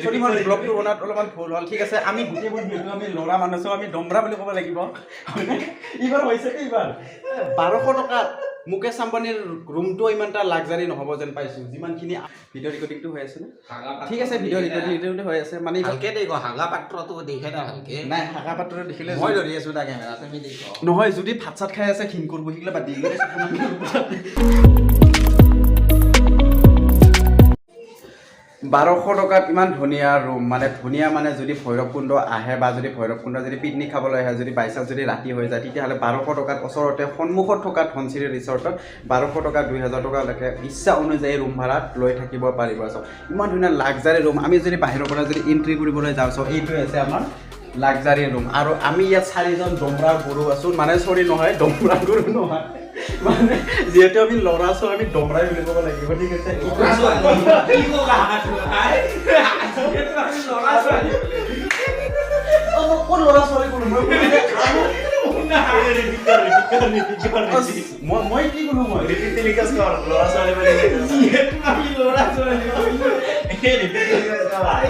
সৰি মোৰ ব্লগটো বনাত অলপমান ভুল হ'ল ঠিক আছে আমি গোটেইবোৰ যিহেতু আমি ল'ৰা মানুহ আছোঁ আমি দমৰা বুলি ক'ব লাগিব এইবাৰ হৈছে এইবাৰ 1200 টকাত মুকেশ আম্বানীৰ ৰুমটো ইমান এটা লাক্সাৰী নহ'ব যেন পাইছোঁ যিমানখিনি ভিডিঅ' ৰেকৰ্ডিংটো হৈ আছে ঠিক আছে ভিডিঅ' ৰেকৰ্ডিংটো হৈ আছে মানে ভালকে দেখো হাগা পাত্ৰটো দেখে না ভালকে নাই হাগা পাত্ৰ দেখিলে মই ধৰি আছো তা কেমেৰা তুমি দেখো নহয় যদি ভাত চাত খাই আছে ঘিন কৰিব শিকিলে বাদ দি 1200 টকাত ইমান ধুনীয়া ৰুম মানে ধুনীয়া মানে যদি ভৈৰৱকুণ্ড আহে বা যদি ভৈৰৱকুণ্ড যদি পিকনিক খাবলৈ আহে যদি বাইচান্স যদি ৰাতি হৈ যায় তেতিয়াহ'লে 1200 টকাত ওচৰতে সন্মুখত থকা ধনচিৰি ৰিচৰ্টত 1200 টকা 2000 টকালৈকে ইচ্ছা অনুযায়ী ৰুম ভাড়াত লৈ থাকিব পাৰিব চাওক ইমান ধুনীয়া লাক্সাৰী ৰুম আমি যদি বাহিৰৰ পৰা যদি এন্ট্ৰি কৰিবলৈ যাওঁ চাওক এইটোৱে আছে আমাৰ লাক্সাৰী ৰুম আৰু আমি ইয়াত 4জন ডমৰা গুৰু আছোঁ মানে চৰি নহয় ডমৰা গুৰু নহয় মানে যেহেতু আমি ল'ৰা ছোৱালী আমি ডমৰাই বুলি ক'ব লাগিব ঠিক আছে কোন ল'ৰা ছোৱালী কোনো মই কি কোনো মই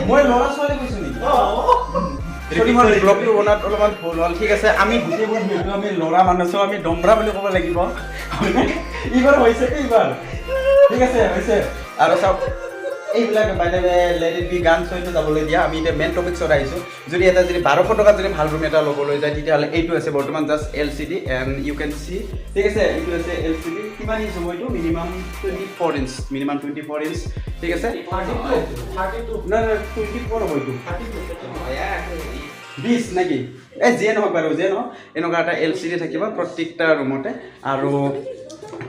মই ল'ৰা ছোৱালী কৈছোঁ নেকি সৰি মোৰ ব্লগটো বনাত অলপমান ভুল হ'ল ঠিক আছে আমি গোটেইবোৰ যিহেতু আমি ল'ৰা মানুহ আছোঁ আমি দমৰা বুলি ক'ব লাগিব এইবাৰ হৈছে এইবাৰ ঠিক আছে হৈছে আৰু চাওক এইবিলাক বাইদে লেট ইট বি গান চইটো যাবলৈ দিয়া আমি এতিয়া মেইন টপিকছত আহিছোঁ যদি এটা যদি 1200 টকাত যদি ভাল ৰুম এটা ল'বলৈ যায় তেতিয়াহ'লে এইটো আছে বৰ্তমান just LCD and you can see ঠিক আছে এইটো আছে LCD কিমান ইঞ্চ হ'ব এইটো মিনিমাম 24 ইঞ্চ মিনিমাম 24 ইঞ্চ ঠিক আছে 32 না 24 হ'ব এইটো 20 নাকি এই যিয়ে নহওক বাৰু যিয়ে নহওক এনেকুৱা এটা LCD থাকিব প্ৰত্যেকটা ৰুমতে আৰু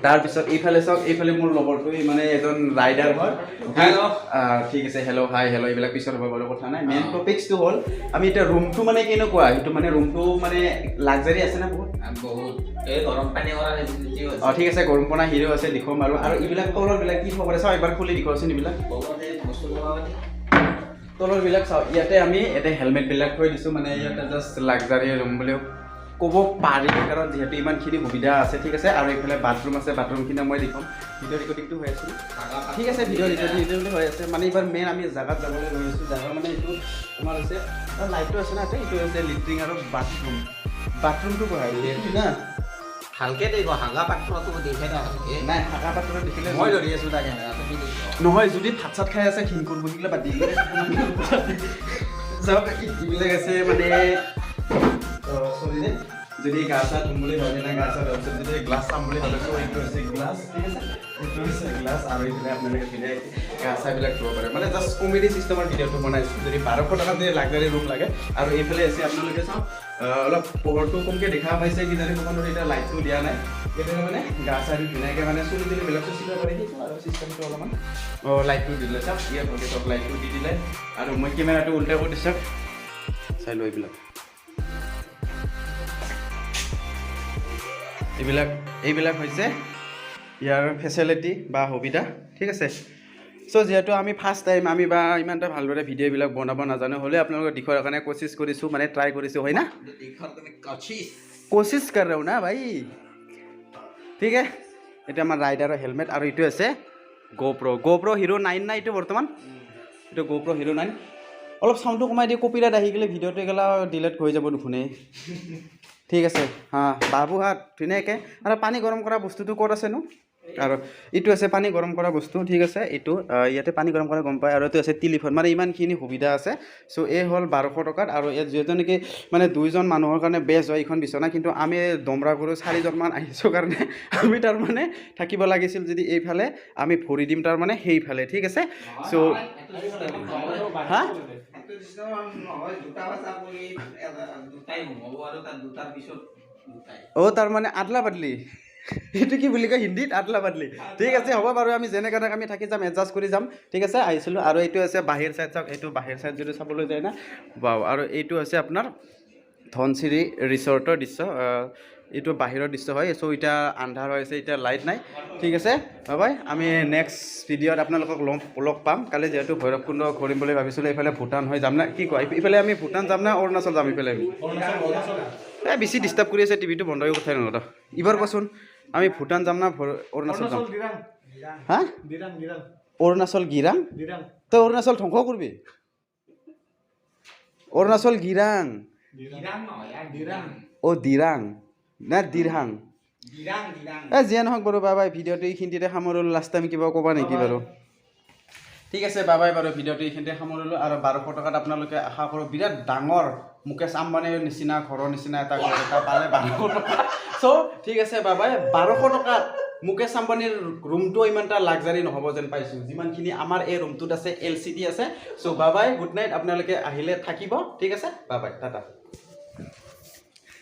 তাৰপিছত এইফালে চাওক এইফালে মোৰ লগৰটো মানে এজন ৰাইডাৰ হয় হেল্ল' ঠিক আছে হেল্ল' হাই হেল্ল' এইবিলাক পিছত হ'ব বাৰু কথা নাই মেইন টপিকছটো হ'ল আমি এতিয়া ৰুমটো মানে কেনেকুৱা সেইটো মানে ৰুমটো মানে লাক্সাৰী আছে না বহুত এই গৰম পানী কৰা ফেচিলিটি আছে ঠিক আছে গৰম পানী হিৰো আছে দেখুৱাম আৰু এইবিলাক তলৰবিলাক কি খবৰ চাওক এবাৰ খুলি দেখুৱাচোন এইবিলাক তলৰবিলাক চাওক ইয়াতে আমি এটা হেলমেটবিলাক থৈ দিছোঁ মানে ইয়াতে জাষ্ট লাক্সাৰী ৰুম বুলিও ক'ব পাৰি কাৰণ যিহেতু ইমানখিনি সুবিধা আছে ঠিক আছে আৰু এইফালে বাথৰুম আছে বাথৰুমখিনি মই দেখুৱাম ভিডিঅ' ৰেকৰ্ডিংটো হৈ আছে ঠিক আছে ভিডিঅ' ৰেকৰ্ডিং হৈ আছে মানে এইবাৰ মেইন আমি জাগাত যাবলৈ লৈ আছোঁ জাগা মানে এইটো তোমাৰ আছে লাইটটো আছে না এইটো আছে লেট্ৰিন আৰু বাথৰুমটো বহাই এইটো না ভালকে দেখো হাগা পাত্ৰটো দেখে না ভালকে নাই হাগা পাত্ৰ দেখিলে মই ধৰি আছো তা কেমেৰা তুমি দেখো নহয় যদি ভাত চাত খাই আছে ঘিন কৰিব শিকিলে বাদ দি যাওক এইবিলাক আছে মানে চলি যে যদি গা চা ধুম বুলি ভাবে না গা চা ধুম যদি গ্লাছ চাম বুলি ভাবিছোঁ এইটো হৈছে গ্লাছ ঠিক আছে এইটো হৈছে গ্লাছ আৰু এইফালে আপোনালোকে ভিডিঅ' গা চাবিলাক ধুব পাৰে মানে জাষ্ট কমেডি চিষ্টেমৰ ভিডিঅ'টো বনাইছোঁ যদি 1200 টকাত যদি লাক্সাৰী ৰুম লাগে আৰু এইফালে আছে আপোনালোকে চাওক অলপ পোহৰটো কমকৈ দেখা পাইছে কিজানি কোনো এতিয়া লাইটটো দিয়া নাই এইফালে মানে গা চা ধুনীয়াকৈ মানে চুলি তুলিবিলাক চুচিব পাৰে সেইটো আৰু চিষ্টেমটো অলপমান লাইটটো দিলে চাওক ইয়াত ভালকৈ চাওক লাইটটো দি দিলে আৰু মই কেমেৰাটো উল্টা কৰি দিছোঁ চাই লওঁ এইবিলাক হৈছে ইয়াৰ ফেচিলিটি বা সুবিধা ঠিক আছে চ' যিহেতু আমি ফাৰ্ষ্ট টাইম আমি বা ইমান এটা ভালদৰে ভিডিঅ'বিলাক বনাব নাজানো হ'লে আপোনালোকৰ দেখুৱাৰ কাৰণে কোচিছ কৰিছোঁ মানে ট্ৰাই কৰিছোঁ হয় না কোচিছ কৰ ৰহা না ভাই ঠিক আছে এতিয়া আমাৰ ৰাইডাৰৰ হেলমেট আৰু এইটো আছে GoPro হিৰো 9 না এইটো বৰ্তমান এইটো GoPro হিৰো 9 অলপ চাউণ্ডটো কমাই দিয়ে কপিৰাইট আহি গ'লে ভিডিঅ'টো এগেলা ডিলেট হৈ যাব নুশুনে ঠিক আছে বাবু হাত ধুনীয়াকৈ আৰু পানী গৰম কৰা বস্তুটো ক'ত আছেনো আৰু এইটো আছে পানী গৰম কৰা বস্তু ঠিক আছে এইটো ইয়াতে পানী গৰম কৰা গম পায় আৰু এইটো আছে টেলিফোন মানে ইমানখিনি সুবিধা আছে চ' এই হ'ল 1200 টকাত আৰু ইয়াত যিহেতু নেকি মানে 2জন মানুহৰ কাৰণে বেষ্ট হয় এইখন বিচনা কিন্তু আমি দমৰা গৰু 4জনমান আহিছোঁ কাৰণে আমি তাৰমানে থাকিব লাগিছিল যদি এইফালে আমি ভৰি দিম তাৰমানে সেইফালে ঠিক আছে চ' হা তাৰমানে আদলা বাদলি এইটো কি বুলি কয় হিন্দীত আদলা বাদলি ঠিক আছে হ'ব বাৰু আমি যেনেকৈ আমি থাকি যাম এডজাষ্ট কৰি যাম ঠিক আছে আহিছিলোঁ আৰু এইটো আছে বাহিৰ চাইড চাওক এইটো বাহিৰ চাইড যদি চাবলৈ যায় না বাও আৰু এইটো আছে আপোনাৰ ধনচিৰি ৰিচৰ্টৰ দৃশ্য এইটো বাহিৰৰ দৃশ্য হয় চ' এতিয়া আন্ধাৰ হৈ আছে এতিয়া লাইট নাই ঠিক আছে বাই আমি নেক্সট ভিডিঅ'ত আপোনালোকক লগ পাম কালি যিহেতু ভৈৰৱকুণ্ড ঘূৰিম বুলি ভাবিছিলোঁ এইফালে ভূটান হৈ যাম না কি কয় এইফালে আমি ভূটান যাম না অৰুণাচল যাম এইফালে আমি এই বেছি ডিষ্টাৰ্ব কৰি আছে টিভিটো বন্ধ কৰি কথাই নকৰা এইবাৰ কোৱাচোন আমি ভূটান যাম না অৰুণাচল যাম হা অৰুণাচল গিৰাং তই অৰুণাচল ধ্বংস কৰিবি অৰুণাচল গিৰাং দিৰাং নহয় ইয়াৰ দিৰাং অ' দিৰাং না দিৰহাং দিৰাং দিৰাং যিয়ে নহওক বাৰু বাবাই ভিডিঅ'টো এইখিনিতে সামৰিলোঁ লাষ্ট টাইম কিবা ক'বা নেকি বাৰু ঠিক আছে বাবাই বাৰু ভিডিঅ'টো এইখিনিতে সামৰিলোঁ আৰু 1200 টকাত আপোনালোকে আশা কৰোঁ বিৰাট ডাঙৰ মুকেশ আম্বানীৰ নিচিনা ঘৰৰ নিচিনা এটা ঘৰ এটা পালে 1200 টকা চ' ঠিক আছে বাবাই 1200 টকাত মুকেশ আম্বানীৰ ৰুমটো ইমান এটা লাক্সাৰী নহ'ব যেন পাইছোঁ যিমানখিনি আমাৰ এই ৰুমটোত আছে LCD আছে চ' বাবাই গুড নাইট আপোনালোকে আহিলে থাকিব ঠিক আছে বাবাই টাটা